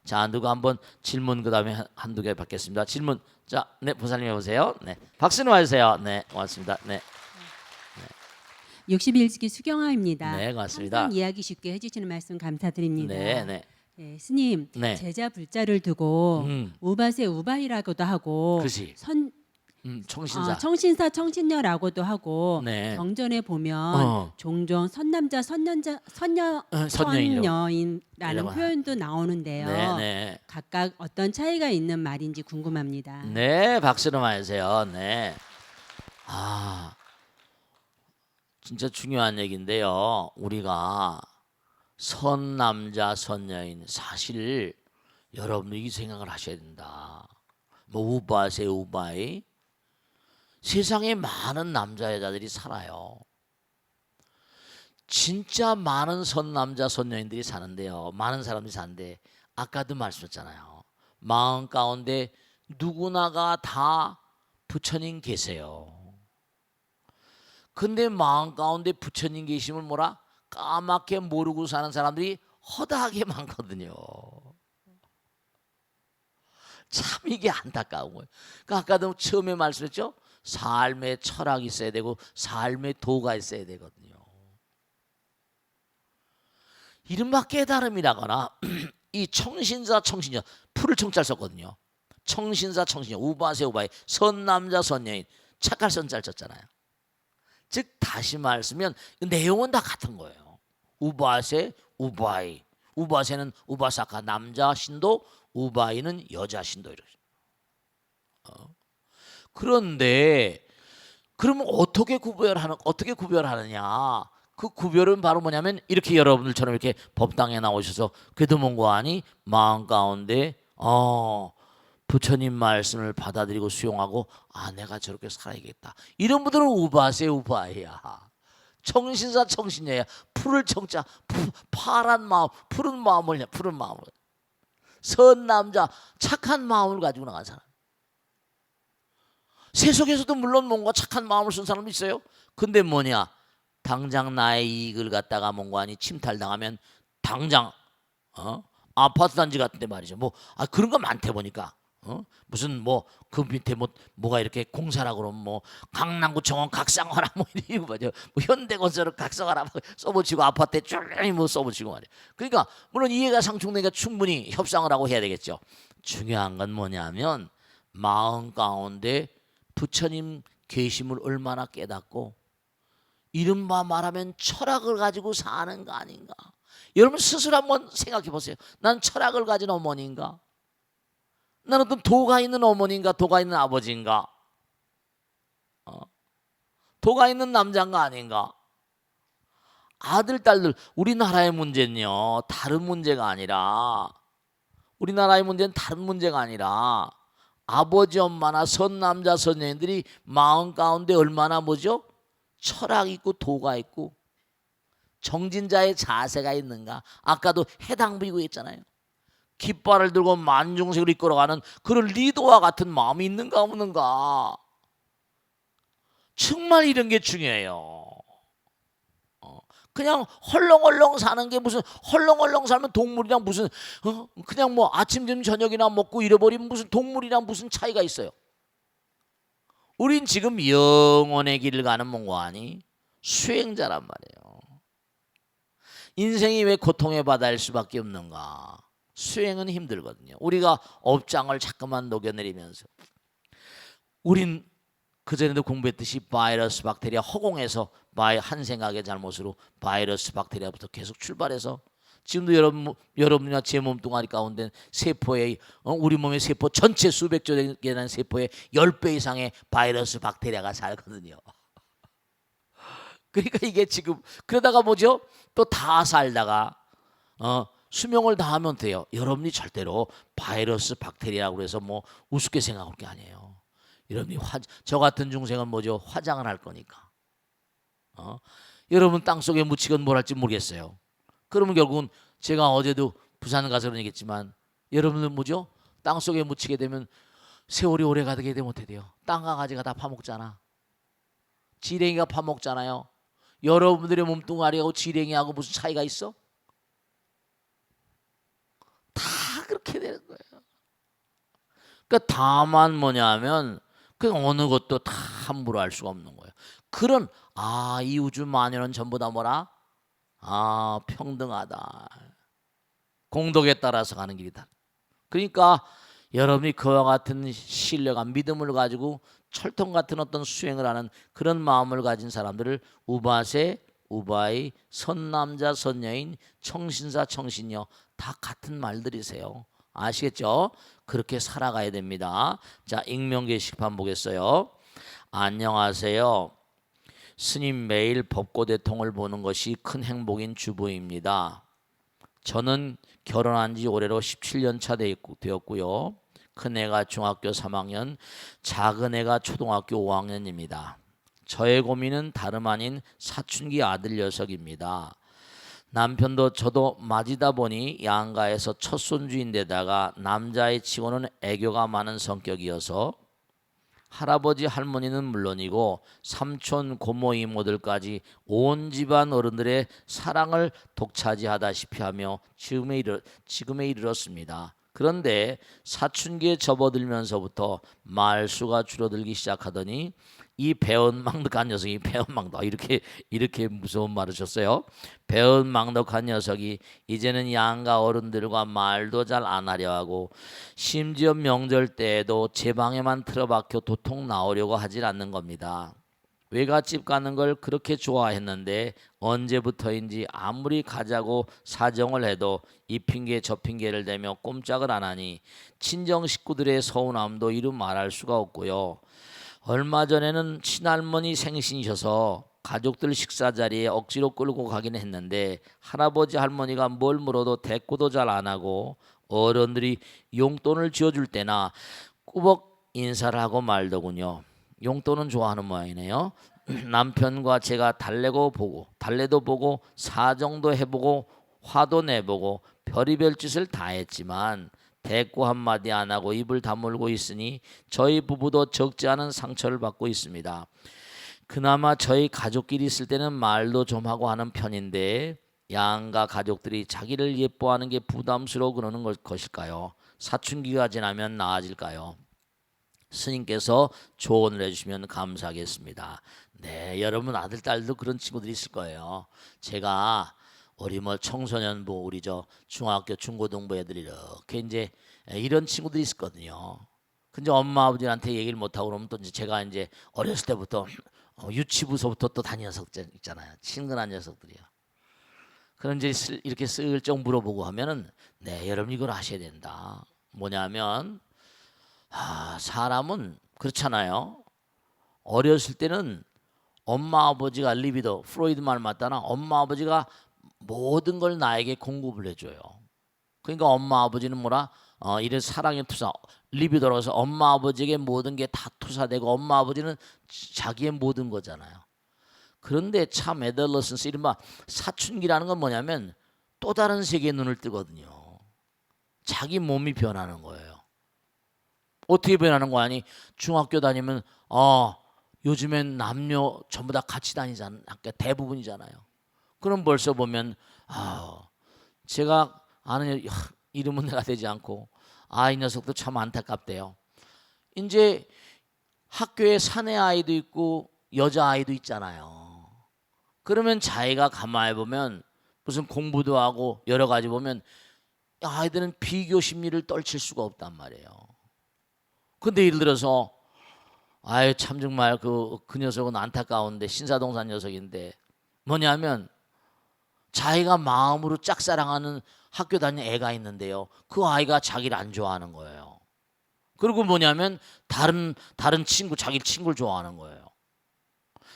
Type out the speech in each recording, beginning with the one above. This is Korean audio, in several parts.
자, 누구 한번 질문 그다음에 한두 개 받겠습니다. 질문. 자, 네, 보살님 해보세요. 네, 박수는 와주세요. 네, 고맙습니다. 네, 61기 수경아입니다. 네, 고맙습니다. 항상 이야기 쉽게 해주시는 말씀 감사드립니다. 네, 네, 네, 스님, 네. 제자 불자를 두고 우바세 우바이라고도 하고 그렇지. 청신사. 청신사 청신녀라고도 하고 네. 경전에 보면 종종 선남자 선녀 선녀인이라고. 선녀인이라는 표현도 나오는데요. 네, 네. 각각 어떤 차이가 있는 말인지 궁금합니다. 네, 박수를 많이 주세요. 네. 진짜 중요한 얘기인데요. 우리가 선남자, 선여인 사실 여러분들이 생각을 하셔야 된다. 뭐 우바세 우바이 세상에 많은 남자 여자들이 살아요. 진짜 많은 선남자, 선여인들이 사는데요. 많은 사람들이 사는데 아까도 말씀했잖아요. 마음 가운데 누구나가 다 부처님 계세요. 근데 마음 가운데 부처님 계심을 뭐라 까맣게 모르고 사는 사람들이 허다하게 많거든요. 참 이게 안타까운 거예요. 그러니까 아까도 처음에 말씀했죠. 삶의 철학이 있어야 되고 삶의 도가 있어야 되거든요. 이른바 깨달음이라거나 이 청신사 청신녀 풀을 청자를 썼거든요. 청신사 청신녀 우바세 우바이 선남자 선여인 착할 선자를 썼잖아요. 즉 다시 말하면 내용은 다 같은 거예요. 우바세 우바이 우바세는 우바사카 남자 신도 우바이는 여자 신도 이러죠. 그런데 그러면 어떻게 구별하느냐? 그 구별은 바로 뭐냐면 이렇게 여러분들처럼 이렇게 법당에 나오셔서 괴도문고하니 마음 가운데 부처님 말씀을 받아들이고 수용하고 내가 저렇게 살아야겠다. 이런 분들은 우바세 우바이야. 청신사 청신녀야. 풀을 청자 파란 마음 푸른 마음을 푸른 마음을 선 남자 착한 마음을 가지고 나간 사람. 세속에서도 물론 뭔가 착한 마음을 쓴 사람도 있어요. 근데 뭐냐? 당장 나의 이익을 갖다가 뭔가니 침탈당하면 당장 아파트 단지 같은 데 말이죠. 그런 거 많대 보니까. 무슨 그 밑에 뭐가 이렇게 공사라고 그러면 강남구 정원 각성하라 이러고 말이죠. 현대건설을 각성하라 써붙이고 아파트에 쭉 써붙이고 말이에요. 그러니까 물론 이해가 상충되니까 충분히 협상을 하고 해야 되겠죠. 중요한 건 뭐냐면 마음 가운데 부처님 계심을 얼마나 깨닫고 이른바 말하면 철학을 가지고 사는 거 아닌가. 여러분 스스로 한번 생각해 보세요. 난 철학을 가진 어머니인가? 난 어떤 도가 있는 어머니인가? 도가 있는 아버지인가? 도가 있는 남자인가 아닌가? 아들 딸들 우리나라의 문제는요 다른 문제가 아니라 우리나라의 문제는 다른 문제가 아니라 아버지 엄마나 선남자 선녀인들이 마음 가운데 얼마나 뭐죠? 철학 있고 도가 있고 정진자의 자세가 있는가? 아까도 해당비고 했잖아요. 깃발을 들고 만중생을 이끌어가는 그런 리더와 같은 마음이 있는가 없는가? 정말 이런 게 중요해요. 그냥 헐렁헐렁 사는 게 무슨 헐렁헐렁 살면 동물이랑 무슨 그냥 아침 점심 저녁이나 먹고 잃어버리면 무슨 동물이랑 무슨 차이가 있어요. 우린 지금 영원의 길을 가는 뭔가 아니 수행자란 말이에요. 인생이 왜 고통의 바다일 수밖에 없는가? 수행은 힘들거든요. 우리가 업장을 자꾸만 녹여내리면서 우린 그전에도 공부했듯이 바이러스 박테리아 허공에서 한 생각의 잘못으로 바이러스 박테리아부터 계속 출발해서 지금도 여러분이나 제 몸뚱아리 가운데 세포의 우리 몸의 세포 전체 수백조 개의 세포의 10배 이상의 바이러스 박테리아가 살거든요. 그러니까 이게 지금 그러다가 뭐죠? 또 다 살다가 수명을 다하면 돼요. 여러분이 절대로 바이러스 박테리아라고 해서 우습게 생각할 게 아니에요. 여러분이 저 같은 중생은 뭐죠? 화장을 할 거니까. 여러분 땅속에 묻히건 뭘 할지 모르겠어요. 그러면 결국은 제가 어제도 부산 가서 그런 얘기했지만 여러분은 뭐죠? 땅속에 묻히게 되면 세월이 오래 가게 되면 어떻게 돼요? 땅과 가지가 다 파먹잖아. 지렁이가 파먹잖아요. 여러분들의 몸뚱아리하고 지렁이하고 무슨 차이가 있어? 다 그렇게 되는 거예요. 그러니까 다만 뭐냐면 그 어느 것도 다 함부로 할 수가 없는 거예요. 그런 이 우주 만유는 전부 다 뭐라? 평등하다. 공덕에 따라서 가는 길이다. 그러니까 여러분이 그와 같은 신뢰감, 믿음을 가지고 철통 같은 어떤 수행을 하는 그런 마음을 가진 사람들을 우바세, 우바이, 선남자, 선여인, 청신사, 청신녀 다 같은 말들이세요. 아시겠죠? 그렇게 살아가야 됩니다. 자, 익명 게시판 보겠어요. 안녕하세요. 스님 매일 법고대통을 보는 것이 큰 행복인 주부입니다. 저는 결혼한 지 올해로 17년 차 되었고요. 큰애가 중학교 3학년, 작은애가 초등학교 5학년입니다. 저의 고민은 다름 아닌 사춘기 아들 녀석입니다. 남편도 저도 맞이다 보니 양가에서 첫 손주인데다가 남자의 치고는 애교가 많은 성격이어서 할아버지 할머니는 물론이고 삼촌 고모 이모들까지 온 집안 어른들의 사랑을 독차지하다시피 하며 지금에 이르렀습니다. 그런데 사춘기에 접어들면서부터 말수가 줄어들기 시작하더니 이 배은망덕한 녀석이 배은망덕 이렇게 무서운 말을 줬어요. 배은망덕한 녀석이 이제는 양가 어른들과 말도 잘 안 하려 하고 심지어 명절 때에도 제 방에만 틀어박혀 도통 나오려고 하질 않는 겁니다. 외갓집 가는 걸 그렇게 좋아했는데 언제부터인지 아무리 가자고 사정을 해도 이 핑계 저 핑계를 대며 꼼짝을 안 하니 친정 식구들의 서운함도 이루 말할 수가 없고요. 얼마 전에는 친할머니 생신이셔서 가족들 식사 자리에 억지로 끌고 가긴 했는데 할아버지 할머니가 뭘 물어도 대꾸도 잘 안 하고 어른들이 용돈을 쥐어줄 때나 꾸벅 인사를 하고 말더군요. 용돈은 좋아하는 모양이네요. 남편과 제가 달래도 보고 사정도 해보고 화도 내보고 별의별 짓을 다 했지만 대꾸 한마디 안 하고 입을 다물고 있으니 저희 부부도 적지 않은 상처를 받고 있습니다. 그나마 저희 가족끼리 있을 때는 말도 좀 하고 하는 편인데 양가 가족들이 자기를 예뻐하는 게 부담스러워 그러는 것일까요? 사춘기가 지나면 나아질까요? 스님께서 조언을 해주시면 감사하겠습니다. 네, 여러분 아들 딸도 그런 친구들이 있을 거예요. 제가 우리 청소년부 우리 중학교 중고등부 애들이 이렇게 이제 이런 친구들이 있었거든요. 근데 엄마 아버지한테 얘기를 못 하고 그러면 또 이제 제가 이제 어렸을 때부터 유치부서부터 또 다닌 녀석들 있잖아요. 친근한 녀석들이요. 그런 이제 이렇게 슬쩍 물어보고 하면은 네, 여러분 이걸 아셔야 된다. 뭐냐면 사람은 그렇잖아요. 어렸을 때는 엄마 아버지가 리비도 프로이드 말 맞다나 엄마 아버지가 모든 걸 나에게 공급을 해줘요. 그러니까 엄마 아버지는 이런 사랑의 투사 리비도라서 엄마 아버지에게 모든 게 다 투사되고 엄마 아버지는 자기의 모든 거잖아요. 그런데 참 애덜러선스 이른바 사춘기라는 건 뭐냐면 또 다른 세계에 눈을 뜨거든요. 자기 몸이 변하는 거예요. 어떻게 변하는 거 아니? 중학교 다니면 요즘엔 남녀 전부 다 같이 다니잖아요. 대부분이잖아요. 그럼 벌써 보면 제가 아는 이름은 내가 되지 않고 이 녀석도 참 안타깝대요. 이제 학교에 사내 아이도 있고 여자 아이도 있잖아요. 그러면 자기가 가만히 보면 무슨 공부도 하고 여러 가지 보면 아이들은 비교 심리를 떨칠 수가 없단 말이에요. 근데 예를 들어서 참 정말 그 녀석은 안타까운데 신사동산 녀석인데 뭐냐면 자기가 마음으로 짝사랑하는 학교 다니는 애가 있는데요. 그 아이가 자기를 안 좋아하는 거예요. 그리고 뭐냐면 다른 자기 친구를 좋아하는 거예요.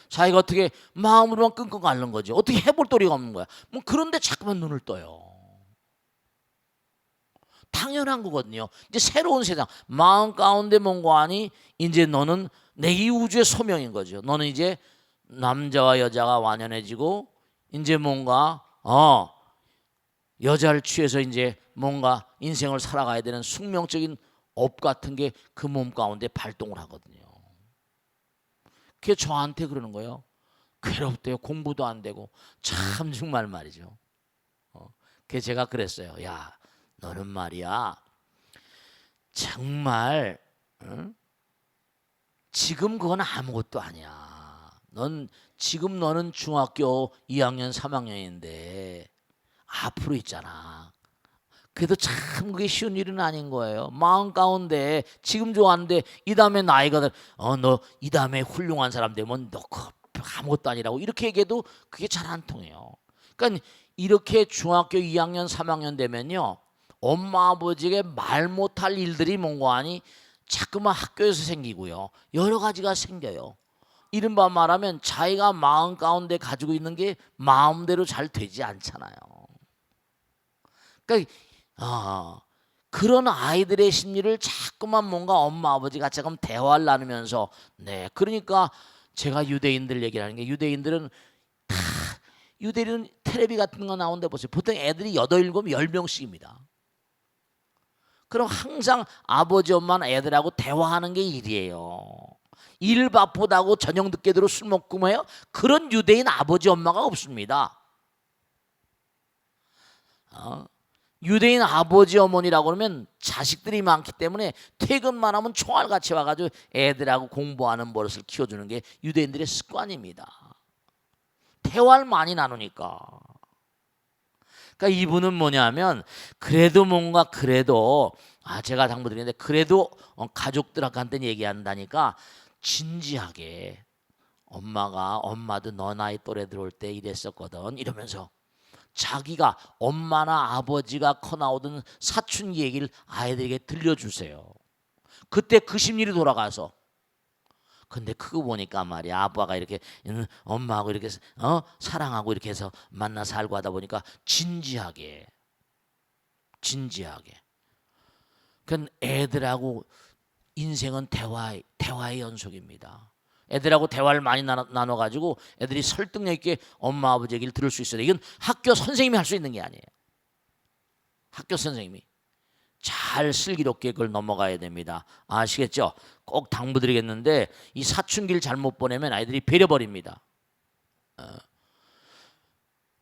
자기가 어떻게 마음으로만 끙끙 앓는 거지. 어떻게 해볼 도리가 없는 거야. 그런데 자꾸만 눈을 떠요. 당연한 거거든요. 이제 새로운 세상 마음 가운데 뭔가 하니 이제 너는 내 이 우주의 소명인 거죠. 너는 이제 남자와 여자가 완연해지고 이제 뭔가 여자를 취해서 이제 뭔가 인생을 살아가야 되는 숙명적인 업 같은 게 그 몸 가운데 발동을 하거든요. 그게 저한테 그러는 거예요. 괴롭대요. 공부도 안 되고 참 정말 말이죠. 그래서 제가 그랬어요. 야, 너는 말이야 정말 지금 그건 아무것도 아니야. 지금 너는 중학교 2학년 3학년인데 앞으로 있잖아. 그래도 참 그게 쉬운 일은 아닌 거예요. 마음 가운데 지금 좋아하는데 이 다음에 나이가 너 이 다음에 훌륭한 사람 되면 너 아무것도 아니라고 이렇게 얘기해도 그게 잘 안 통해요. 그러니까 이렇게 중학교 2학년 3학년 되면요 엄마 아버지에게 말 못할 일들이 뭔가 하니 자꾸만 학교에서 생기고요 여러 가지가 생겨요. 이른바 말하면 자기가 마음 가운데 가지고 있는 게 마음대로 잘 되지 않잖아요. 그러니까 그런 아이들의 심리를 자꾸만 뭔가 엄마 아버지가 조금 대화를 나누면서 네 그러니까 제가 유대인들 얘기를 하는 게 유대인들은 텔레비 같은 거 나오는데 보세요. 보통 애들이 8, 7, 10명씩입니다. 그럼 항상 아버지 엄마는 애들하고 대화하는 게 일이에요. 일 바쁘다고 저녁 늦게 들어 술 먹고 뭐해요? 그런 유대인 아버지 엄마가 없습니다. 유대인 아버지 어머니라고 그러면 자식들이 많기 때문에 퇴근만 하면 총알같이 와가지고 애들하고 공부하는 버릇을 키워주는 게 유대인들의 습관입니다. 대화를 많이 나누니까. 그러니까 이분은 뭐냐면 그래도 제가 당부드리는데 그래도 가족들한테 얘기한다니까 진지하게 엄마도 너 나이 또래 들어올 때 이랬었거든 이러면서 자기가 엄마나 아버지가 커 나오던 사춘기 얘기를 아이들에게 들려주세요. 그때 그 심리로 돌아가서 근데 그거 보니까 말이야 아빠가 이렇게 엄마하고 이렇게 사랑하고 이렇게 해서 만나 살고 하다 보니까 진지하게 그건 애들하고 인생은 대화의 연속입니다. 애들하고 대화를 많이 나눠가지고 애들이 설득력 있게 엄마 아버지 얘기를 들을 수 있어요. 이건 학교 선생님이 할 수 있는 게 아니에요. 학교 선생님이 잘 슬기롭게 그걸 넘어가야 됩니다. 아시겠죠? 꼭 당부드리겠는데 이 사춘기를 잘못 보내면 아이들이 배려버립니다.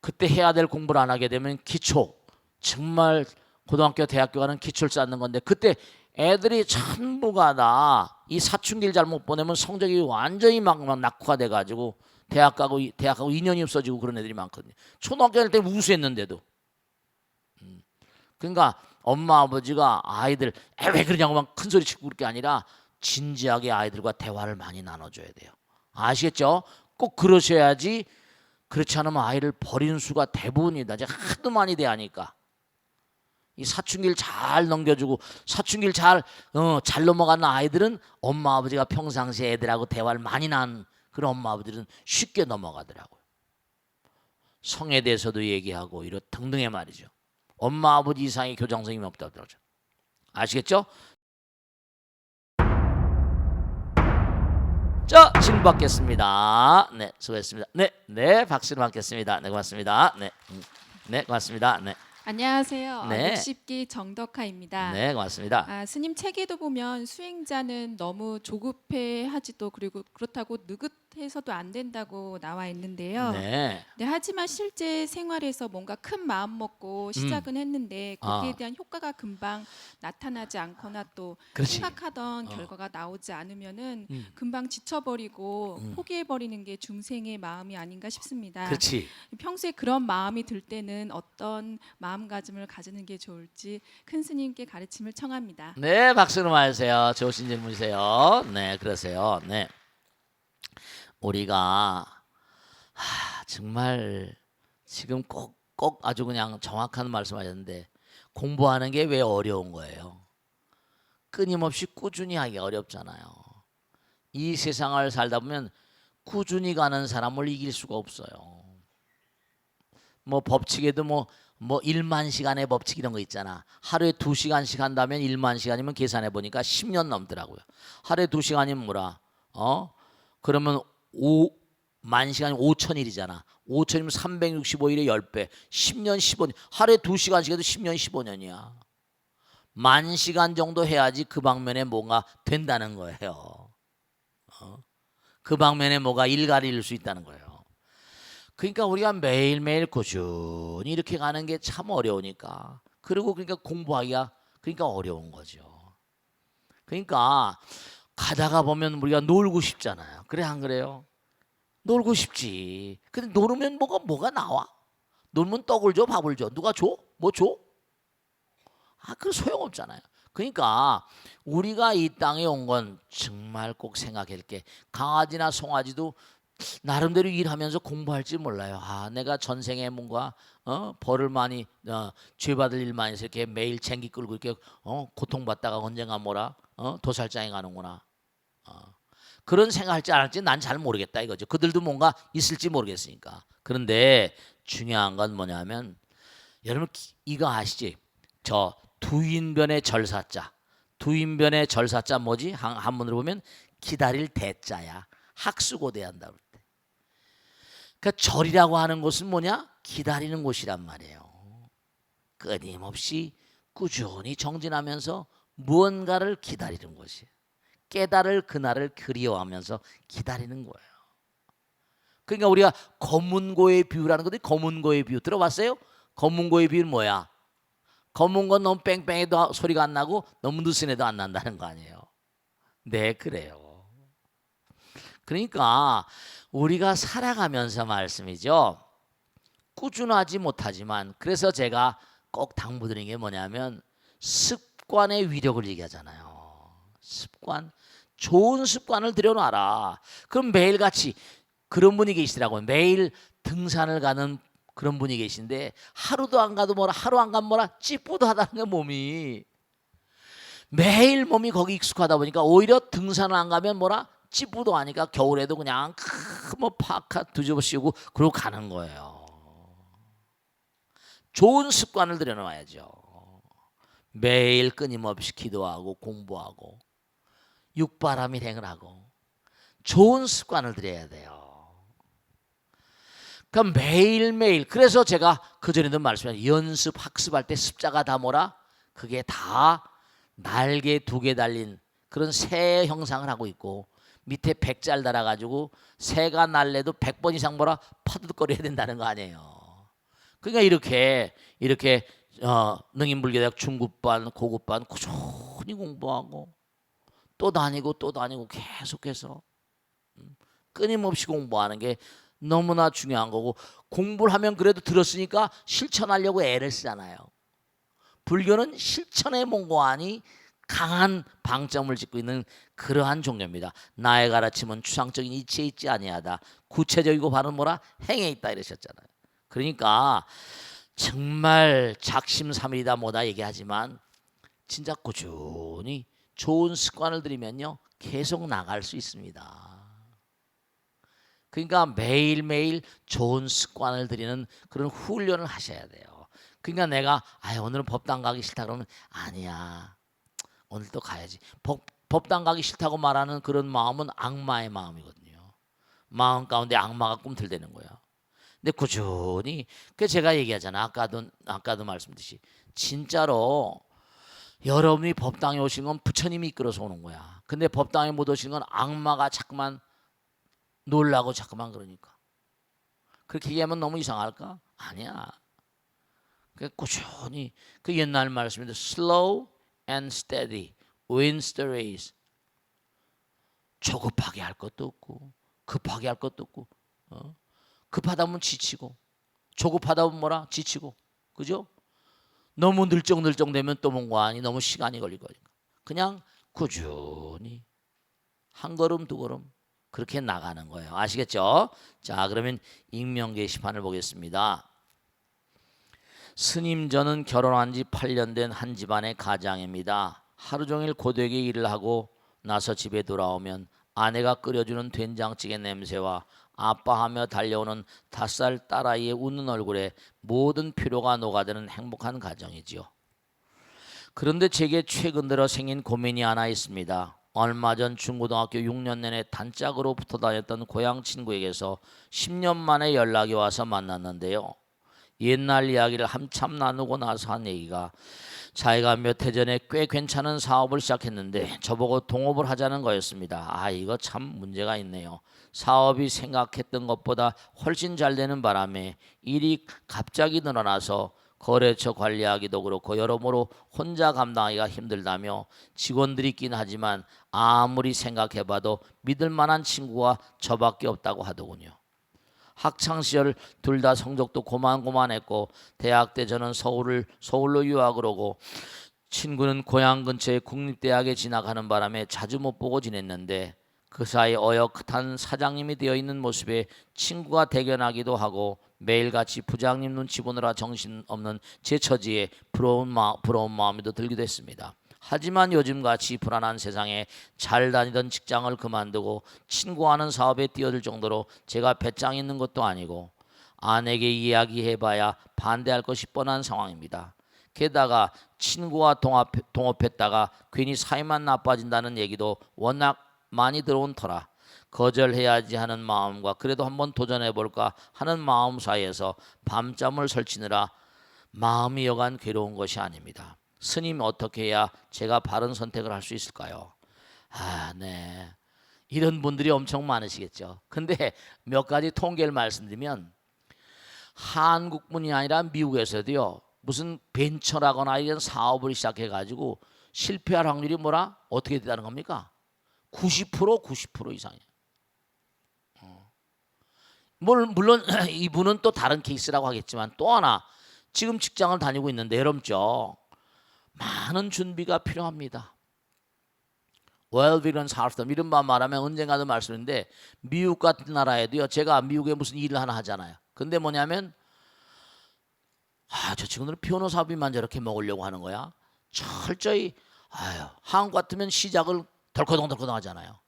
그때 해야 될 공부를 안 하게 되면 기초 정말 고등학교 대학교 가는 기초를 쌓는 건데 그때 애들이 전부가 다 이 사춘기를 잘못 보내면 성적이 완전히 막 낙후가 돼가지고 대학 가고 인연이 없어지고 그런 애들이 많거든요. 초등학교 다닐 때 우수했는데도. 그러니까 엄마 아버지가 아이들 왜 그러냐고 막 큰 소리 치고 그럴 게 아니라 진지하게 아이들과 대화를 많이 나눠줘야 돼요. 아시겠죠? 꼭 그러셔야지. 그렇지 않으면 아이를 버리는 수가 대부분이다. 제가 하도 많이 대하니까. 이 사춘기를 잘 넘겨주고 사춘기를 잘 넘어가는 아이들은 엄마 아버지가 평상시에 애들하고 대화를 많이 난 그런 엄마 아버지들은 쉽게 넘어가더라고요. 성에 대해서도 얘기하고 이런 등등의 말이죠. 엄마 아버지 이상의 교장 선생님이 없다고 그러죠. 아시겠죠? 자, 질문 받겠습니다. 네, 수고했습니다. 네, 박수를 받겠습니다. 네, 고맙습니다. 네, 고맙습니다. 네. 안녕하세요. 네. 60기 정덕하입니다. 네, 고맙습니다. 스님 책에도 보면 수행자는 너무 조급해하지도 그리고 그렇다고 느긋해서도 안 된다고 나와 있는데요. 네. 네, 하지만 실제 생활에서 뭔가 큰 마음 먹고 시작은 했는데 거기에 대한 효과가 금방 나타나지 않거나 또 그렇지. 생각하던 결과가 나오지 않으면은 금방 지쳐버리고 포기해버리는 게 중생의 마음이 아닌가 싶습니다. 그렇지. 평소에 그런 마음이 들 때는 어떤 마음가짐을 가지는 게 좋을지 큰 스님께 가르침을 청합니다. 네, 박수로 맞으세요. 좋으신 질문이세요. 네, 그러세요. 네. 우리가 정말 지금 꼭 아주 그냥 정확한 말씀하셨는데 공부하는 게 왜 어려운 거예요? 끊임없이 꾸준히 하기가 어렵잖아요. 이 세상을 살다 보면 꾸준히 가는 사람을 이길 수가 없어요. 뭐 법칙에도 뭐 1만 시간의 법칙 이런 거 있잖아. 하루에 2시간씩 한다면 1만 시간이면 계산해 보니까 10년 넘더라고요. 하루에 2시간이면 뭐라? 그러면 5만 시간이 5,000일이잖아. 5,000이면 365일에 10배. 10년 15년. 하루에 2시간씩 해도 10년 15년이야. 10,000시간 정도 해야지 그 방면에 뭔가 된다는 거예요. 그 방면에 뭐가 일가리일 수 있다는 거예요. 그러니까 우리가 매일매일 꾸준히 이렇게 가는 게 참 어려우니까 그리고 그러니까 공부하기가 그러니까 어려운 거죠. 그러니까 가다가 보면 우리가 놀고 싶잖아요. 그래 안 그래요? 놀고 싶지. 근데 놀으면 뭐가 나와? 놀면 떡을 줘, 밥을 줘. 누가 줘? 뭐 줘? 그 소용없잖아요. 그러니까 우리가 이 땅에 온 건 정말 꼭 생각할 게 강아지나 송아지도 나름대로 일하면서 공부할지 몰라요. 내가 전생에 뭔가 벌을 많이 죄받을 일 많이 해서 이렇게 매일 쟁기 끌고 이렇게 고통받다가 언젠가 도살장에 가는구나. 그런 생각할지 안 할지 난 잘 모르겠다 이거죠. 그들도 뭔가 있을지 모르겠으니까. 그런데 중요한 건 뭐냐면 여러분 이거 아시지? 저 두인변의 절사자. 두인변의 절사자 뭐지? 한문으로 보면 기다릴 대자야. 학수고대한다 그럴 때. 그러니까 절이라고 하는 곳은 뭐냐? 기다리는 곳이란 말이에요. 끊임없이 꾸준히 정진하면서 무언가를 기다리는 곳이에요. 깨달을 그날을 그리워하면서 기다리는 거예요. 그러니까 우리가 검은고의 비유라는 건데 검은고의 비유 들어봤어요? 검은고의 비유는 뭐야? 검은 건 너무 뺑뺑해도 소리가 안 나고 너무 느슨해도 안 난다는 거 아니에요? 네, 그래요. 그러니까 우리가 살아가면서 말씀이죠. 꾸준하지 못하지만 그래서 제가 꼭 당부드리는 게 뭐냐면 습관의 위력을 얘기하잖아요. 습관, 좋은 습관을 들여놔라. 그럼 매일같이 그런 분이 계시더라고요. 매일 등산을 가는 그런 분이 계신데 하루도 안 가도 하루 안 가면 찌뿌드하다는 게 몸이 매일 몸이 거기 익숙하다 보니까 오히려 등산을 안 가면 찌뿌드하니까 겨울에도 그냥 파카 뒤집어 씌우고 그러고 가는 거예요. 좋은 습관을 들여놓아야죠. 매일 끊임없이 기도하고 공부하고 육바람 일행을 하고 좋은 습관을 들여야 돼요. 그러니까 매일매일 그래서 제가 그전에도 말씀드렸죠. 연습 학습할 때 습자가 다 그게 다 날개 2개 달린 그런 새 형상을 하고 있고 밑에 100잘 달아가지고 새가 날래도 100번 이상 퍼득거려야 된다는 거 아니에요. 그러니까 이렇게 능인불교대학 중급반 고급반 꾸준히 공부하고 또 다니고 계속해서 끊임없이 공부하는 게 너무나 중요한 거고 공부를 하면 그래도 들었으니까 실천하려고 애를 쓰잖아요. 불교는 실천의 몽고하니 강한 방점을 짓고 있는 그러한 종교입니다. 나의 가르침은 추상적인 이치에 있지 아니하다. 구체적이고 바른 행에 있다 이러셨잖아요. 그러니까 정말 작심삼일이다 얘기하지만 진짜 꾸준히 좋은 습관을 들이면요 계속 나갈 수 있습니다. 그러니까 매일매일 좋은 습관을 들이는 그런 훈련을 하셔야 돼요. 그러니까 내가 오늘은 법당 가기 싫다 그러면 아니야. 오늘 또 가야지. 법당 가기 싫다고 말하는 그런 마음은 악마의 마음이거든요. 마음 가운데 악마가 꿈틀대는 거야. 근데 꾸준히 그 제가 얘기하잖아. 아까도 말씀드렸듯이 진짜로 여러분이 법당에 오신 건 부처님이 이끌어서 오는 거야. 근데 법당에 못 오신 건 악마가 자꾸만 놀라고 자꾸만 그러니까. 그렇게 얘기하면 너무 이상할까? 아니야. 그 꾸준히 그 옛날 말씀인데 slow and steady wins the race. 조급하게 할 것도 없고 급하게 할 것도 없고 급하다 보면 지치고 조급하다 보면 지치고 그죠? 너무 늘쩍늘쩍 되면 또 뭔가 아니 너무 시간이 걸릴 거니까 그냥 꾸준히 한 걸음 두 걸음 그렇게 나가는 거예요. 아시겠죠? 자, 그러면 익명 게시판을 보겠습니다. 스님, 저는 결혼한 지 8년 된 한 집안의 가장입니다. 하루 종일 고되게 일을 하고 나서 집에 돌아오면 아내가 끓여주는 된장찌개 냄새와 아빠하며 달려오는 5살 딸아이의 웃는 얼굴에 모든 피로가 녹아드는 행복한 가정이지요. 그런데 제게 최근 들어 생긴 고민이 하나 있습니다. 얼마 전 중고등학교 6년 내내 단짝으로 붙어 다녔던 고향 친구에게서 10년 만에 연락이 와서 만났는데요. 옛날 이야기를 한참 나누고 나서 한 얘기가 자기가 몇 해 전에 꽤 괜찮은 사업을 시작했는데 저보고 동업을 하자는 거였습니다. 이거 참 문제가 있네요. 사업이 생각했던 것보다 훨씬 잘 되는 바람에 일이 갑자기 늘어나서 거래처 관리하기도 그렇고 여러모로 혼자 감당하기가 힘들다며 직원들이 있긴 하지만 아무리 생각해봐도 믿을 만한 친구가 저밖에 없다고 하더군요. 학창시절 둘 다 성적도 고만고만했고 대학 때 저는 서울로 유학을 오고 친구는 고향 근처의 국립대학에 진학하는 바람에 자주 못 보고 지냈는데 그 사이 어엿한 사장님이 되어 있는 모습에 친구가 대견하기도 하고 매일같이 부장님 눈치 보느라 정신없는 제 처지에 부러운 마음이 들기도 했습니다. 하지만 요즘같이 불안한 세상에 잘 다니던 직장을 그만두고 친구하는 사업에 뛰어들 정도로 제가 배짱 있는 것도 아니고 아내에게 이야기해봐야 반대할 것이 뻔한 상황입니다. 게다가 친구와 동업했다가 괜히 사이만 나빠진다는 얘기도 워낙 많이 들어온 터라 거절해야지 하는 마음과 그래도 한번 도전해볼까 하는 마음 사이에서 밤잠을 설치느라 마음이 여간 괴로운 것이 아닙니다. 스님 어떻게 해야 제가 바른 선택을 할 수 있을까요? 네. 이런 분들이 엄청 많으시겠죠. 근데 몇 가지 통계를 말씀드리면 한국뿐이 아니라 미국에서도요. 무슨 벤처라거나 이런 사업을 시작해가지고 실패할 확률이 어떻게 되다는 겁니까? 90% 이상이에요. 물론 이분은 또 다른 케이스라고 하겠지만 또 하나 지금 직장을 다니고 있는데 여러분죠. 많은 준비가 필요합니다. well-being 살았던 이런 말하면 언젠가도 말씀인데 미국 같은 나라에도요. 제가 미국에 무슨 일을 하나 하잖아요. 근데 뭐냐면 저 친구들은 피아노 사업비만 저렇게 먹으려고 하는 거야. 철저히 한국 같으면 시작을 덜커덩 하잖아요.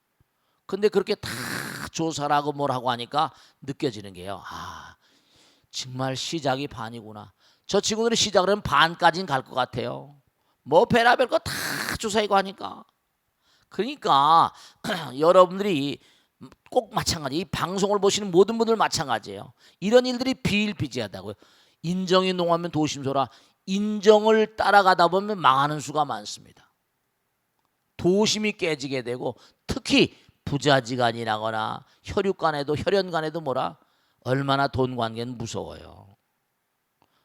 근데 그렇게 다 조사를 하고 뭘 하고 하니까 느껴지는 게요. 정말 시작이 반이구나. 저 친구들이 시작을 하면 반까지는 갈 것 같아요. 뭐 별의별 거 다 조사하고 하니까. 그러니까 여러분들이 꼭 마찬가지. 이 방송을 보시는 모든 분들 마찬가지예요. 이런 일들이 비일비재하다고요. 인정이 농하면 도심소라. 인정을 따라가다 보면 망하는 수가 많습니다. 도심이 깨지게 되고 특히 부자지간이라거나 혈연간에도 얼마나 돈 관계는 무서워요.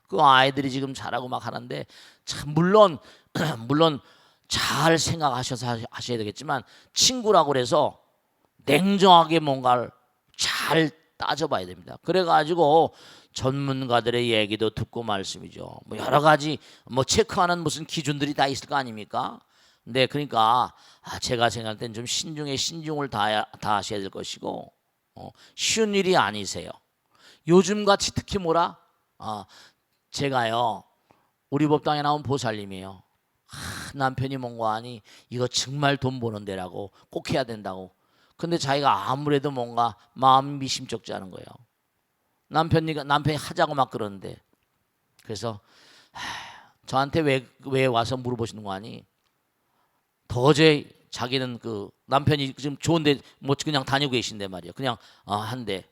그 아이들이 지금 잘하고 막 하는데 참 물론 잘 생각하셔서 하셔야 되겠지만 친구라고 그래서 냉정하게 뭔가를 잘 따져봐야 됩니다. 그래가지고 전문가들의 얘기도 듣고 말씀이죠. 뭐 여러 가지 체크하는 무슨 기준들이 다 있을 거 아닙니까? 네, 그러니까 제가 생각할 땐 좀 신중을 다하셔야 될 것이고 쉬운 일이 아니세요. 요즘같이 특히 제가요 우리 법당에 나온 보살님이에요. 남편이 뭔가 하니 이거 정말 돈 버는 데라고 꼭 해야 된다고. 근데 자기가 아무래도 뭔가 마음이 미심쩍지 않은 거예요. 남편이 하자고 막 그러는데 그래서 저한테 왜 와서 물어보시는 거 아니? 도저히 자기는 그 남편이 지금 좋은데 그냥 다니고 계신데 말이에요. 그냥 한데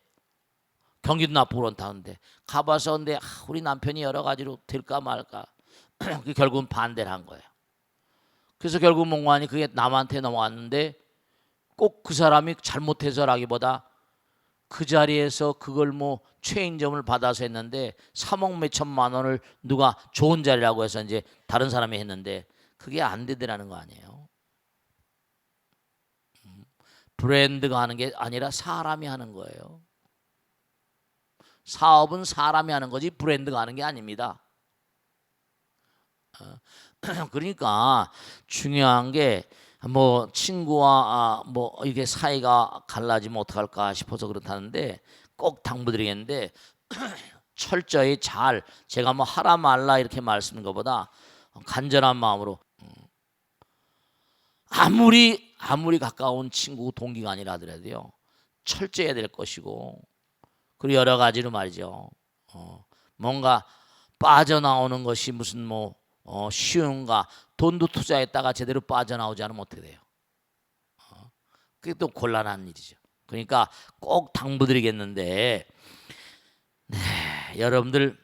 경기도 나쁘고 그런다는데 가봐서 근데 우리 남편이 여러 가지로 될까 말까 결국은 반대를 한 거예요. 그래서 결국 뭔가 하니 그게 남한테 넘어왔는데 꼭 그 사람이 잘못해서라기보다 그 자리에서 그걸 최인점을 받아서 했는데 3억 몇천만 원을 누가 좋은 자리라고 해서 이제 다른 사람이 했는데 그게 안 되더라는 거 아니에요. 브랜드가 하는 게 아니라 사람이 하는 거예요. 사업은 사람이 하는 거지 브랜드가 하는 게 아닙니다. 그러니까 중요한 게 친구와 이게 사이가 갈라지면 어떡할까 싶어서 그렇다는데 꼭 당부드리겠는데 철저히 잘 제가 하라 말라 이렇게 말씀드린 것보다 간절한 마음으로 아무리 가까운 친구 동기가 아니라 하더라도요 철저해야 될 것이고 그리고 여러 가지로 말이죠. 뭔가 빠져나오는 것이 무슨 쉬운가. 돈도 투자했다가 제대로 빠져나오지 않으면 어떻게 돼요? 그게 또 곤란한 일이죠. 그러니까 꼭 당부드리겠는데 여러분들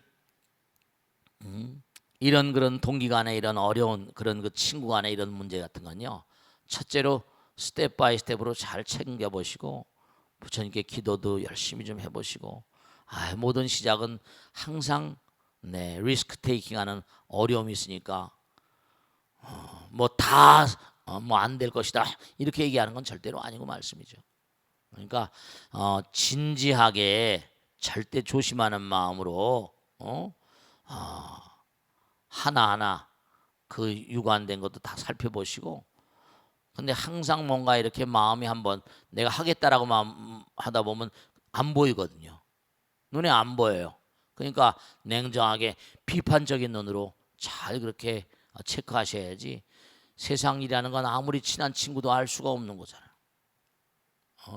이런 그런 동기 간에 이런 어려운 그런 그 친구 간에 이런 문제 같은 건요. 첫째로 스텝 바이 스텝으로 잘 챙겨보시고 부처님께 기도도 열심히 좀 해보시고 모든 시작은 항상 네, 리스크 테이킹하는 어려움이 있으니까 뭐 다 뭐 안 될 것이다 이렇게 얘기하는 건 절대로 아니고 말씀이죠. 그러니까 진지하게 절대 조심하는 마음으로 하나하나 그 유관된 것도 다 살펴보시고, 근데 항상 뭔가 이렇게 마음이 한번 내가 하겠다라고 마음 하다 보면 안 보이거든요. 눈에 안 보여요. 그러니까 냉정하게 비판적인 눈으로 잘 그렇게 체크하셔야지, 세상 일이라는 건 아무리 친한 친구도 알 수가 없는 거잖아요.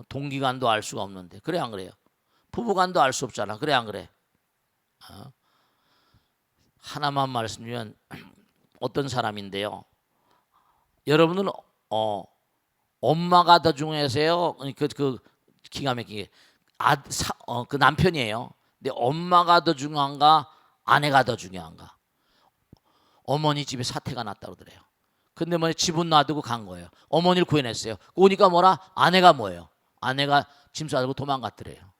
동기간도 알 수가 없는데, 그래 안 그래요? 부부간도 알 수 없잖아. 그래 안 그래? 하나만 말씀드리면 어떤 사람인데요. 여러분은 엄마가 더 중요하세요? 그 기가 막히게 그 남편이에요. 근데 엄마가 더 중요한가? 아내가 더 중요한가? 어머니 집에 사태가 났다 그러더래요. 근데 뭐 집은 놔두고 간 거예요. 어머니를 구해냈어요. 오니까 뭐라? 아내가 뭐예요? 아내가 짐 싸들고 도망갔더래요.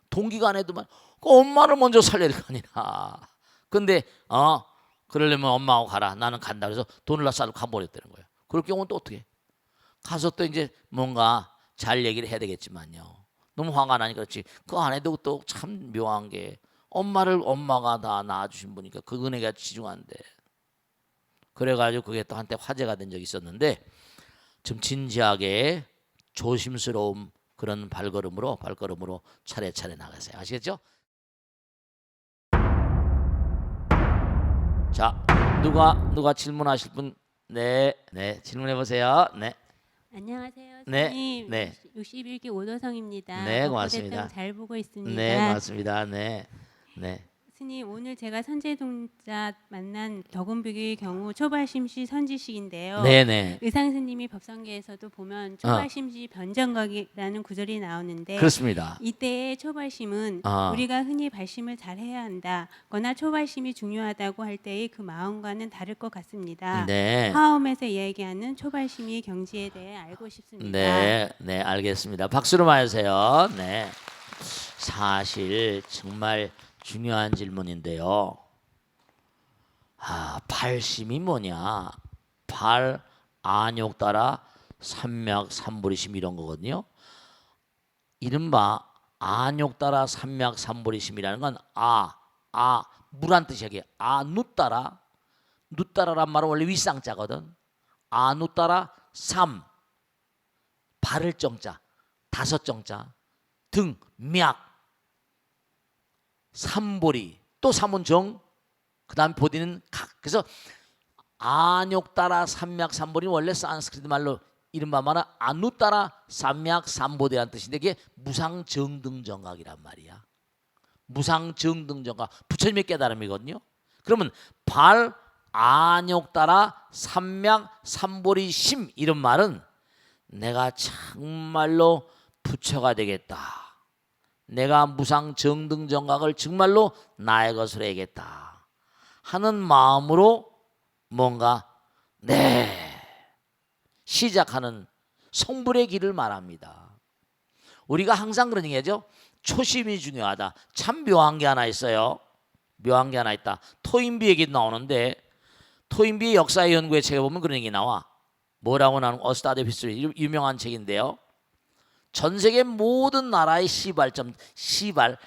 동기간에도만 그 엄마를 먼저 살려야 될 거 아니라. 근데 그러려면 엄마하고 가라. 나는 간다. 그래서 돈을 다 싸들고 가버렸다는 거예요. 그럴 경우는 또 어떻게? 가서 또 이제 뭔가 잘 얘기를 해야 되겠지만요. 너무 화가 나니까 그렇지. 그 안에도 또 참 묘한 게 엄마가 다 낳아주신 분이니까 그 은혜가 지중한데. 그래가지고 그게 또 한때 화제가 된 적이 있었는데, 좀 진지하게 조심스러움 그런 발걸음으로 차례차례 나가세요. 아시겠죠? 자, 누가 질문하실 분? 네, 질문해 보세요. 네. 안녕하세요, 네, 스님. 네. 61기 오도성입니다. 네, 고맙습니다. 대평 잘 보고 있습니다. 네, 고맙습니다. 네. 스님, 오늘 제가 선제동자 만난 덕은비의 경우 초발심시 선지식인데요. 네. 의상 스님이 법성계에서도 보면 초발심시 변정각이라는 구절이 나오는데, 그렇습니다. 이때의 초발심은 우리가 흔히 발심을 잘 해야 한다 거나 초발심이 중요하다고 할 때의 그 마음과는 다를 것 같습니다. 네. 화엄에서 이야기하는 초발심의 경지에 대해 알고 싶습니다. 네, 알겠습니다. 박수로 맞으세요. 네. 사실 정말 중요한 질문인데요. 발심이 뭐냐? 발, 안욕 따라 삼맥, 삼보리심 이런 거거든요. 이른바 안욕 따라 삼맥, 삼보리심이라는 건 물한 뜻이야. 누따라란 말은 원래 윗상자거든. 누 따라 삼, 발을 정자, 다섯 정자, 등, 맥, 삼보리, 또 삼은 정, 그 다음 보디는 각. 그래서 안욕 따라 삼맥 삼보리는 원래 산스크리트 말로 이른바 말은 안누 따라 삼맥 삼보디라는 뜻인데, 그게 무상정등정각이란 말이야. 무상정등정각, 부처님의 깨달음이거든요. 그러면 발, 안욕 따라 삼맥 삼보리 심, 이런 말은 내가 정말로 부처가 되겠다. 내가 무상정등정각을 정말로 나의 것으로 해야겠다 하는 마음으로 뭔가 시작하는 성불의 길을 말합니다. 우리가 항상 그런 얘기하죠. 초심이 중요하다. 참 묘한 게 하나 있어요. 묘한 게 하나 있다. 토인비 얘기 나오는데, 토인비의 역사의 연구의 책에 보면 그런 얘기 나와. 뭐라고 나오는 어스타드 히스토리, 유명한 책인데요. 전 세계 모든 나라의 시발,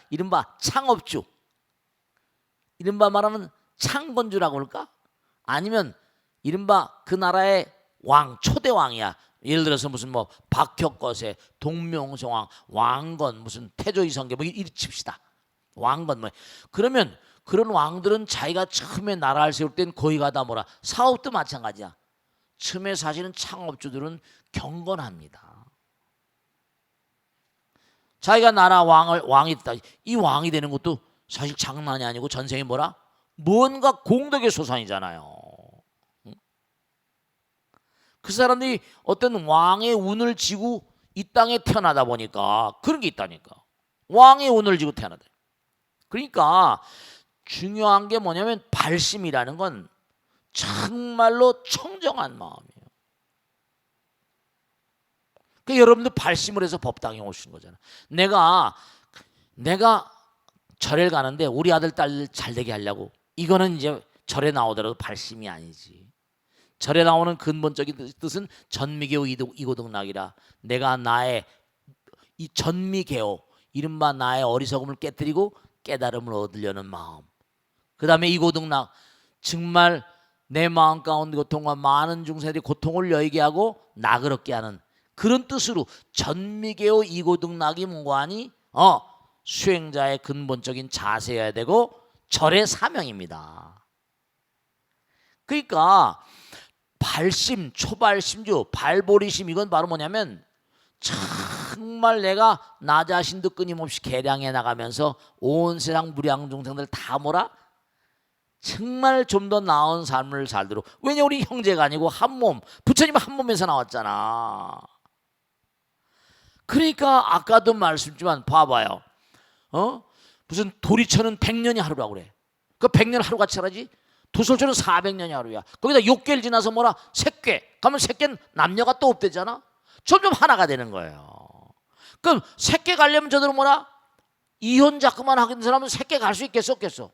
이른바 창업주, 이른바 말하면 창건주라고 그럴까? 아니면 이른바 그 나라의 왕, 초대 왕이야. 예를 들어서 무슨 뭐 박혁거세, 동명성왕, 왕건, 무슨 태조이성계 뭐 이리 칩시다. 왕건 뭐. 그러면 그런 왕들은 자기가 처음에 나라를 세울 땐 거기 가다 뭐라, 사업도 마찬가지야. 처음에 사실은 창업주들은 경건합니다. 자기가 나라 왕이 됐다. 이 왕이 되는 것도 사실 장난이 아니고 전생에 뭐라? 뭔가 공덕의 소산이잖아요. 그 사람들이 어떤 왕의 운을 지고 이 땅에 태어나다 보니까 그런 게 있다니까. 왕의 운을 지고 태어나다. 그러니까 중요한 게 뭐냐면 발심이라는 건 정말로 청정한 마음이에요. 그러니까 여러분들 발심을 해서 법당에 오신 거잖아. 내가 절에 가는데 우리 아들 딸 잘 되게 하려고, 이거는 이제 절에 나오더라도 발심이 아니지. 절에 나오는 근본적인 뜻은 전미개오 이고등락이라, 내가 나의 이 전미개오, 이른바 나의 어리석음을 깨뜨리고 깨달음을 얻으려는 마음. 그 다음에 이고등락, 정말 내 마음 가운데 고통과 많은 중생들이 고통을 여의게 하고 나그럽게 하는 그런 뜻으로 전미개오 이고등락이 뭔가하니 수행자의 근본적인 자세여야 되고 절의 사명입니다. 그러니까 발심, 초발심주, 발보리심, 이건 바로 뭐냐면 정말 내가 나 자신도 끊임없이 개량해 나가면서 온 세상 무량 중생들 다 뭐라? 정말 좀 더 나은 삶을 살도록. 왜냐, 우리 형제가 아니고 한 몸, 부처님은 한 몸에서 나왔잖아. 그러니까 아까도 말씀드렸지만 봐봐요. 무슨 도리처는 100년이 하루라고 그래. 그 100년 하루같이 하지? 도솔처는 400년이 하루야. 거기다 6개를 지나서 뭐라? 색괴. 가면 색괴는 남녀가 또 없대잖아. 점점 하나가 되는 거예요. 그럼 색괴 가려면 저들은 뭐라? 이혼 자꾸만 하는 사람은 색괴 갈 수 있겠어 없겠어?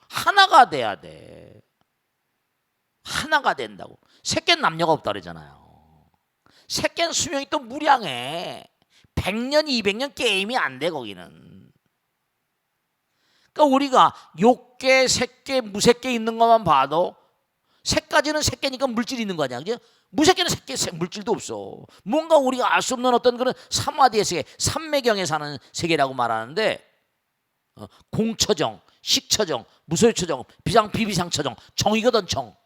하나가 돼야 돼. 하나가 된다고. 색괴는 남녀가 없다 그러잖아요. 색괴는 수명이 또 무량해. 100년, 200년 게임이 안 돼 거기는. 그러니까 우리가 욕계, 색계, 무색계 있는 것만 봐도 색까지는 색계니까 물질이 있는 거 아니야, 그죠? 무색계는 색계, 물질도 없어. 뭔가 우리가 알 수 없는 어떤 그런 삼화디의 세계, 삼매경에 사는 세계라고 말하는데, 공처정, 식처정, 무소유처정, 비비상처정, 정이거든 정.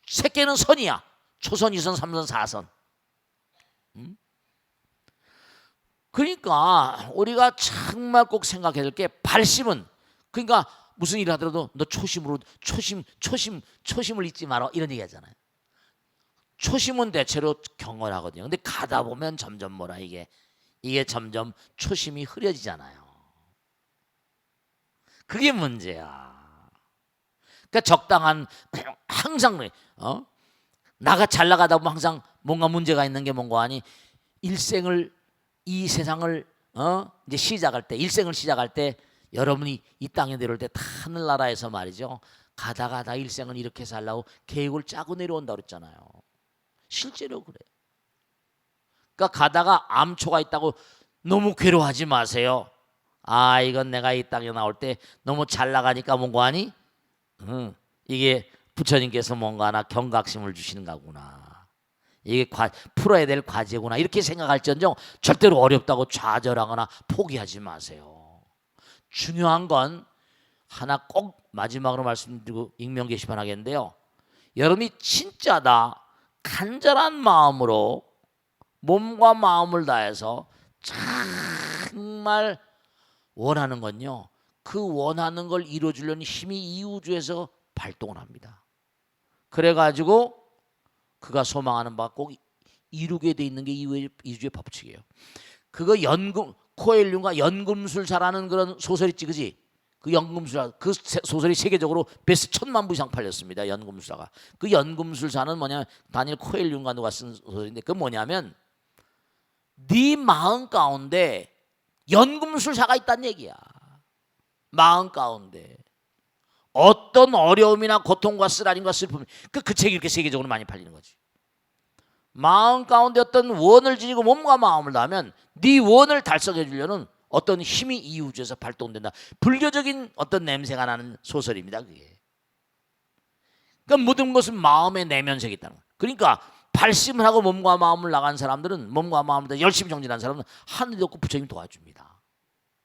색계는 선이야. 초선, 2선, 3선, 4선. 그러니까 우리가 정말 꼭 생각해야 될 게, 발심은, 그러니까 무슨 일을 하더라도 너 초심을 잊지 마라, 이런 얘기 하잖아요. 초심은 대체로 경건하거든요. 근데 가다 보면 점점 뭐라, 이게 점점 초심이 흐려지잖아요. 그게 문제야. 그러니까 적당한, 항상 나가 잘 나가다 보면 항상 뭔가 문제가 있는 게 뭔가 하니, 일생을, 이 세상을 이제 시작할 때, 일생을 시작할 때, 여러분이 이 땅에 내려올 때 다 하늘나라에서 말이죠, 가다 일생은 이렇게 살라고 계획을 짜고 내려온다 그랬잖아요. 실제로 그래. 그러니까 가다가 암초가 있다고 너무 괴로워하지 마세요. 아, 이건 내가 이 땅에 나올 때 너무 잘 나가니까 뭔가 하니, 이게 부처님께서 뭔가 하나 경각심을 주시는 거구나. 이게 풀어야 될 과제구나, 이렇게 생각할지언정 절대로 어렵다고 좌절하거나 포기하지 마세요. 중요한 건 하나 꼭 마지막으로 말씀드리고 익명 게시판 하겠는데요, 여러분이 진짜다 간절한 마음으로 몸과 마음을 다해서 정말 원하는 건요, 그 원하는 걸 이루어주려는 힘이 이 우주에서 발동을 합니다. 그래가지고 그가 소망하는 바 꼭 이루게 돼 있는 게 이 우주의 법칙이에요. 그거 코엘륜과 연금술사라는 그런 소설이 있지, 그지? 그 연금술사, 그 소설이 세계적으로 베스트 1000만 부 이상 팔렸습니다. 연금술사가. 그 연금술사는 뭐냐면 다니엘 코엘륜과 누가 쓴 소설인데, 그 뭐냐면 네 마음 가운데 연금술사가 있다는 얘기야. 마음 가운데 어떤 어려움이나 고통과 쓰라림과 슬픔, 그 책이 이렇게 세계적으로 많이 팔리는 거지. 마음 가운데 어떤 원을 지니고 몸과 마음을 다하면 네 원을 달성해 주려는 어떤 힘이 이 우주에서 발동된다. 불교적인 어떤 냄새가 나는 소설입니다, 그게. 그러니까 모든 것은 마음의 내면색이 있다는 거예요. 그러니까 발심을 하고 몸과 마음을 나간 사람들은, 몸과 마음을 다 열심히 정진한 사람은 하늘도 없고 부처님이 도와줍니다.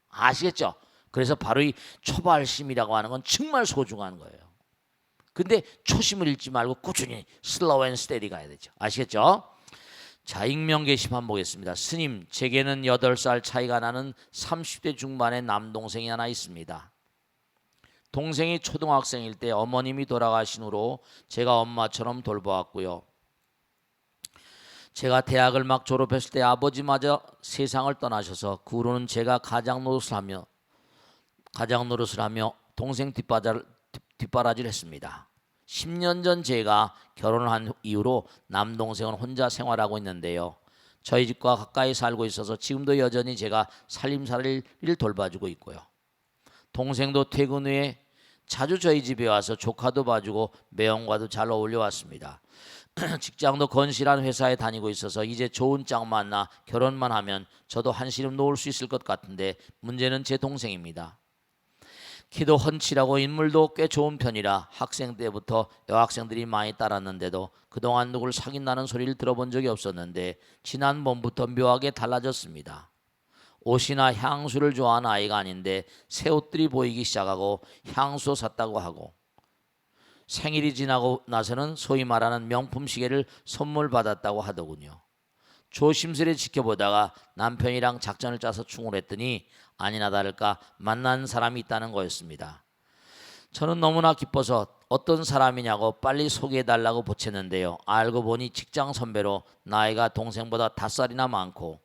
아시겠죠? 그래서 바로 이 초발심이라고 하는 건 정말 소중한 거예요. 근데 초심을 잃지 말고 꾸준히 슬로우 앤 스테디 가야 되죠. 아시겠죠? 자, 익명 게시판 보겠습니다. 스님, 제게는 8살 차이가 나는 30대 중반의 남동생이 하나 있습니다. 동생이 초등학생일 때 어머님이 돌아가신 후로 제가 엄마처럼 돌보았고요. 제가 대학을 막 졸업했을 때 아버지마저 세상을 떠나셔서 그 후로는 제가 가장 노릇을 하며 동생 뒷바라지를 했습니다. 10년 전 제가 결혼을 한 이후로 남동생은 혼자 생활하고 있는데요. 저희 집과 가까이 살고 있어서 지금도 여전히 제가 살림살이를 돌봐주고 있고요. 동생도 퇴근 후에 자주 저희 집에 와서 조카도 봐주고 매형과도 잘 어울려 왔습니다. 직장도 건실한 회사에 다니고 있어서 이제 좋은 짝 만나 결혼만 하면 저도 한시름 놓을 수 있을 것 같은데 문제는 제 동생입니다. 키도 훤칠하고 인물도 꽤 좋은 편이라 학생 때부터 여학생들이 많이 따랐는데도 그동안 누굴 사귄다는 소리를 들어본 적이 없었는데 지난번부터 묘하게 달라졌습니다. 옷이나 향수를 좋아하는 아이가 아닌데 새 옷들이 보이기 시작하고 향수 샀다고 하고 생일이 지나고 나서는 소위 말하는 명품 시계를 선물 받았다고 하더군요. 조심스레 지켜보다가 남편이랑 작전을 짜서 충고했더니 아니나 다를까 만난 사람이 있다는 거였습니다. 저는 너무나 기뻐서 어떤 사람이냐고 빨리 소개해달라고 보챘는데요. 알고 보니 직장 선배로 나이가 동생보다 5살이나 많고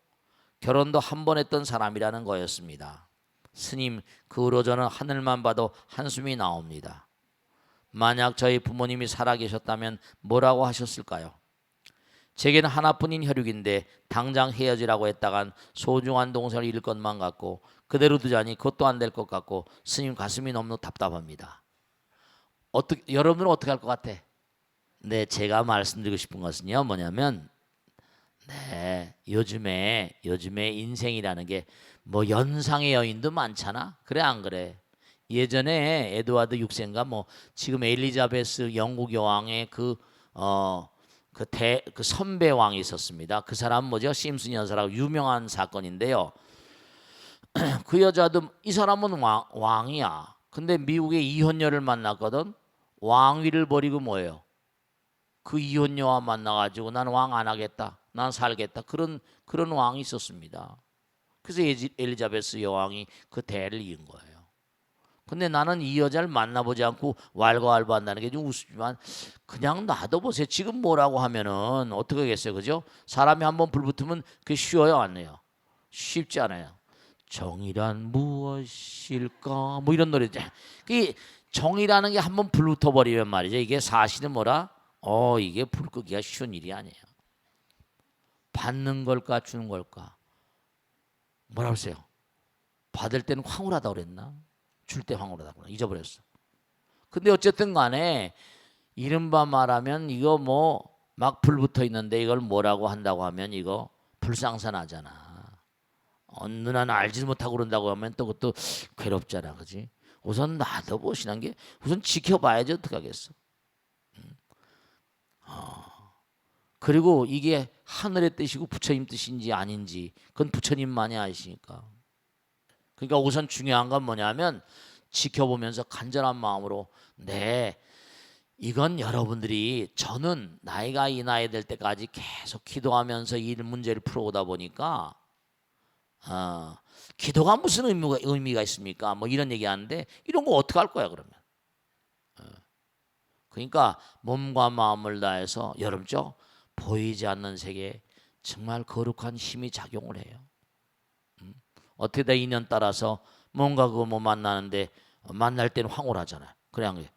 결혼도 한 번 했던 사람이라는 거였습니다. 스님, 그 후로 저는 하늘만 봐도 한숨이 나옵니다. 만약 저희 부모님이 살아계셨다면 뭐라고 하셨을까요? 제게는 하나뿐인 혈육인데 당장 헤어지라고 했다간 소중한 동생을 잃을 것만 같고 그대로 두자니 그것도 안 될 것 같고 스님 가슴이 너무 답답합니다. 여러분들은 어떻게 할 것 같아? 네, 제가 말씀드리고 싶은 것은요 뭐냐면 요즘에 인생이라는 게 뭐 연상의 여인도 많잖아. 그래 안 그래? 예전에 에드와드 6세인가 뭐 지금 엘리자베스 영국 여왕의 그 선배 왕이 있었습니다. 그 사람 뭐죠? 심슨 여사라고 유명한 사건인데요. 그 여자도 이 사람은 왕이야. 근데 미국의 이혼녀를 만났거든. 왕위를 버리고 뭐예요? 그 이혼녀와 만나가지고 난 왕 안 하겠다. 난 살겠다. 그런 왕이 있었습니다. 그래서 엘리자베스 여왕이 그 대를 이은 거예요. 근데 나는 이 여자를 만나보지 않고 왈가왈부한다는 게 좀 우습지만 그냥 놔둬보세요. 지금 뭐라고 하면은 어떻게 하겠어요, 그죠? 사람이 한번 불붙으면 그게 쉬워요, 안 해요? 쉽지 않아요. 정의란 무엇일까? 뭐 이런 노래죠. 그 정의라는 게 한번 불붙어 버리면 말이죠. 이게 사실은 뭐라? 이게 불 끄기가 쉬운 일이 아니에요. 받는 걸까 주는 걸까? 뭐라고 했어요? 받을 때는 황홀하다고 그랬나? 줄 때 황홀하다고 잊어버렸어. 근데 어쨌든 간에 이른바 말하면 이거 뭐 막 불붙어 있는데 이걸 뭐라고 한다고 하면 이거 불상사나잖아. 누나는 알지도 못하고 그런다고 하면 또 그것도 괴롭잖아, 그지? 우선 놔둬보시는 게 우선 지켜봐야지 어떡하겠어. 그리고 이게 하늘의 뜻이고 부처님 뜻인지 아닌지 그건 부처님만이 아시니까. 그러니까 우선 중요한 건 뭐냐면 지켜보면서 간절한 마음으로 이건 여러분들이 저는 나이가 이 나이 될 때까지 계속 기도하면서 이 문제를 풀어오다 보니까 기도가 무슨 의미가 있습니까? 뭐 이런 얘기하는데 이런 거 어떻게 할 거야 그러면? 그러니까 몸과 마음을 다해서 여러분죠 보이지 않는 세계에 정말 거룩한 힘이 작용을 해요. 어떻게 다 인연 따라서 뭔가 그거 뭐 만나는데 만날 때는 황홀하잖아요. 그래 안 그래?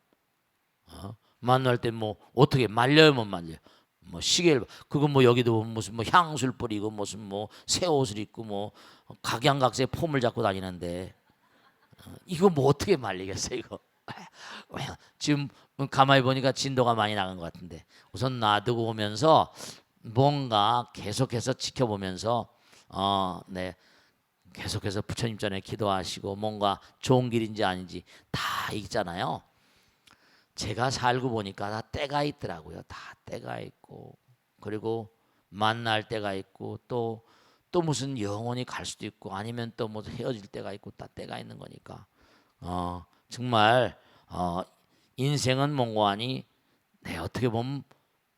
만날 때 뭐 어떻게 말려요 못 말려? 뭐 시계를 그거 뭐 여기도 무슨 뭐 향수를 뿌리고 무슨 뭐 새 옷을 입고 뭐 각양각색 폼을 잡고 다니는데 이거 뭐 어떻게 말리겠어 이거? 지금 가만히 보니까 진도가 많이 나간 것 같은데 우선 놔두고 오면서 뭔가 계속해서 지켜보면서 계속해서 부처님 전에 기도하시고 뭔가 좋은 길인지 아닌지 다 있잖아요. 제가 살고 보니까 다 때가 있더라고요. 다 때가 있고 그리고 만날 때가 있고 또 무슨 영원히 갈 수도 있고 아니면 또 뭐 헤어질 때가 있고 다 때가 있는 거니까 정말 인생은 몽고하니 어떻게 보면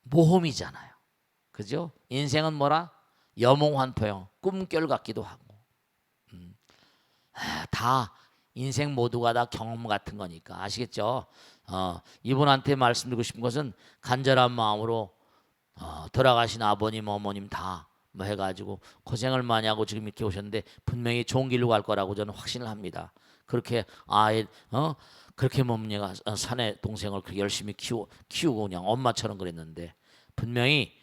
모험이잖아요. 그죠? 인생은 뭐라? 여몽환포요. 꿈결 같기도 하고 다 인생 모두가 다 경험 같은 거니까 아시겠죠? 이분한테 말씀드리고 싶은 것은 간절한 마음으로 돌아가신 아버님 어머님 다 뭐 해가지고 고생을 많이 하고 지금 이렇게 오셨는데 분명히 좋은 길로 갈 거라고 저는 확신을 합니다. 그렇게 그렇게 몸니가 사내 동생을 그렇게 열심히 키우고 그냥 엄마처럼 그랬는데 분명히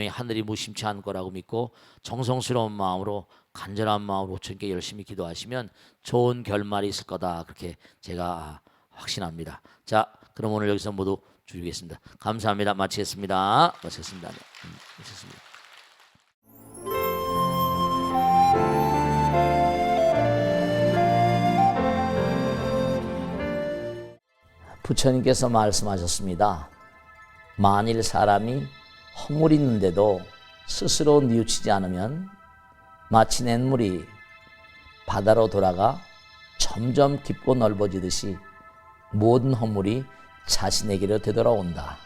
하늘이 무심치 않을 거라고 믿고 정성스러운 마음으로 간절한 마음으로 부처님께 열심히 기도하시면 좋은 결말이 있을 거다. 그렇게 제가 확신합니다. 자, 그럼 오늘 여기서 모두 줄이겠습니다. 감사합니다. 마치겠습니다. 마치겠습니다. 네, 마치겠습니다. 부처님께서 말씀하셨습니다. 만일 사람이 허물이 있는데도 스스로 뉘우치지 않으면 마치 냇물이 바다로 돌아가 점점 깊고 넓어지듯이 모든 허물이 자신에게로 되돌아온다.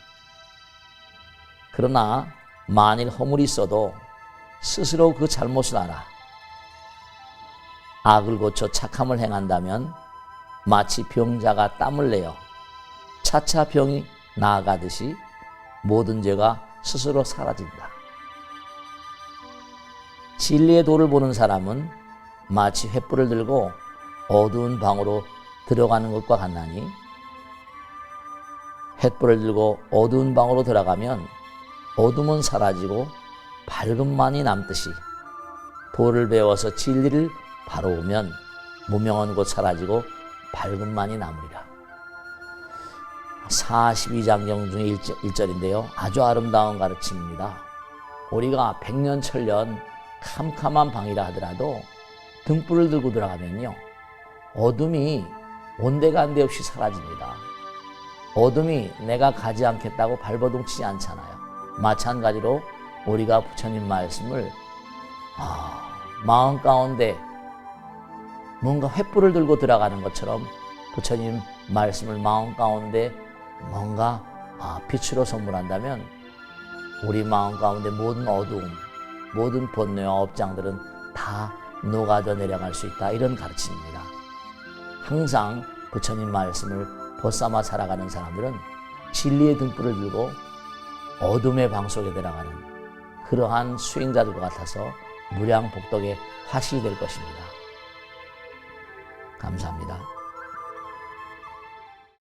그러나 만일 허물이 있어도 스스로 그 잘못을 알아 악을 고쳐 착함을 행한다면 마치 병자가 땀을 내어 차차 병이 나아가듯이 모든 죄가 스스로 사라진다. 진리의 도를 보는 사람은 마치 횃불을 들고 어두운 방으로 들어가는 것과 같나니 횃불을 들고 어두운 방으로 들어가면 어둠은 사라지고 밝음만이 남듯이 도를 배워서 진리를 바로오면 무명은 곧 사라지고 밝음만이 남으리라. 42장경 중에 1절인데요. 아주 아름다운 가르침입니다. 우리가 백년 천년 캄캄한 방이라 하더라도 등불을 들고 들어가면요, 어둠이 온데간데 없이 사라집니다. 어둠이 내가 가지 않겠다고 발버둥치지 않잖아요. 마찬가지로 우리가 부처님 말씀을 마음 가운데 뭔가 횃불을 들고 들어가는 것처럼 부처님 말씀을 마음 가운데 뭔가 빛으로 선물한다면 우리 마음 가운데 모든 어두움, 모든 번뇌와 업장들은 다 녹아져 내려갈 수 있다. 이런 가르침입니다. 항상 부처님 말씀을 벗삼아 살아가는 사람들은 진리의 등불을 들고 어둠의 방 속에 들어가는 그러한 수행자들과 같아서 무량복덕의 화신이 될 것입니다. 감사합니다.